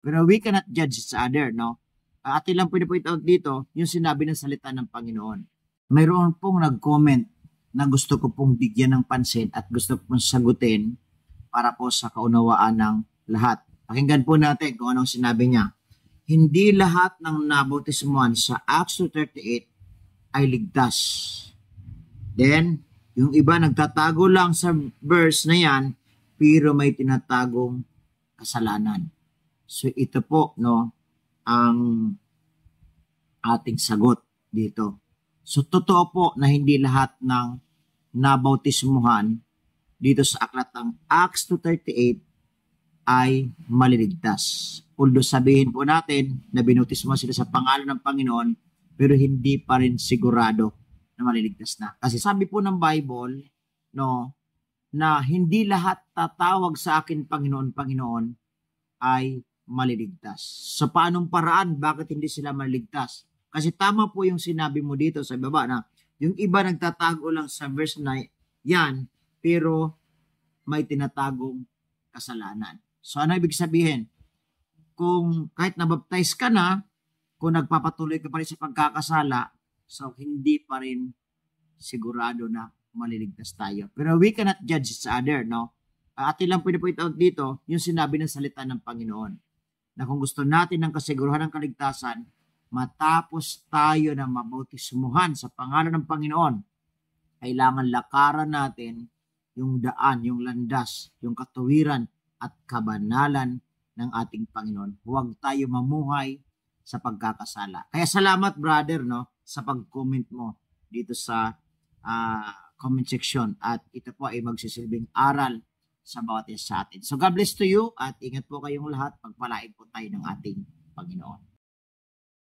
Pero we cannot judge each other, no? Atin lang pwede point out dito, yung sinabi ng salita ng Panginoon. Mayroon pong nag-comment na gusto ko pong bigyan ng pansin at gusto ko pong sagutin para po sa kaunawaan ng lahat. Pakinggan po natin kung anong sinabi niya. Hindi lahat ng nabautismuhan sa Acts 2:38 ay ligtas. Then, yung iba nagtatago lang sa verse na yan, pero may tinatagong kasalanan. So ito po, no, ang ating sagot dito. So totoo po na hindi lahat ng nabautismuhan dito sa aklat ng Acts 2:38 ay maliligtas. Although sabihin po natin na binutismo sila sa pangalan ng Panginoon, pero hindi pa rin sigurado na maliligtas na. Kasi sabi po ng Bible, no, na hindi lahat tatawag sa akin Panginoon, Panginoon ay maliligtas. Sa paanong paraan, bakit hindi sila maliligtas? Kasi tama po yung sinabi mo dito sa baba na yung iba nagtatago lang sa verse na yan, pero may tinatagong kasalanan. So ano ibig sabihin? Kung kahit nabaptize ka na, kung nagpapatuloy ka pa rin sa pagkakasala, so hindi pa rin sigurado na maliligtas tayo. Pero we cannot judge each other, no? Atin lang pwede point out dito, yung sinabi ng salita ng Panginoon. Na kung gusto natin ng kasiguruhan ng kaligtasan, matapos tayo na mabautismuhan sa pangalan ng Panginoon, kailangan lakaran natin yung daan, yung landas, yung katuwiran at kabanalan ng ating Panginoon. Huwag tayo mamuhay sa pagkakasala. Kaya salamat brother, no, sa pag-comment mo dito sa comment section, at ito po ay magsisilbing aral sa bawat isa sa atin. So God bless to you at ingat po kayong lahat. Pagpalain po tayo ng ating Panginoon.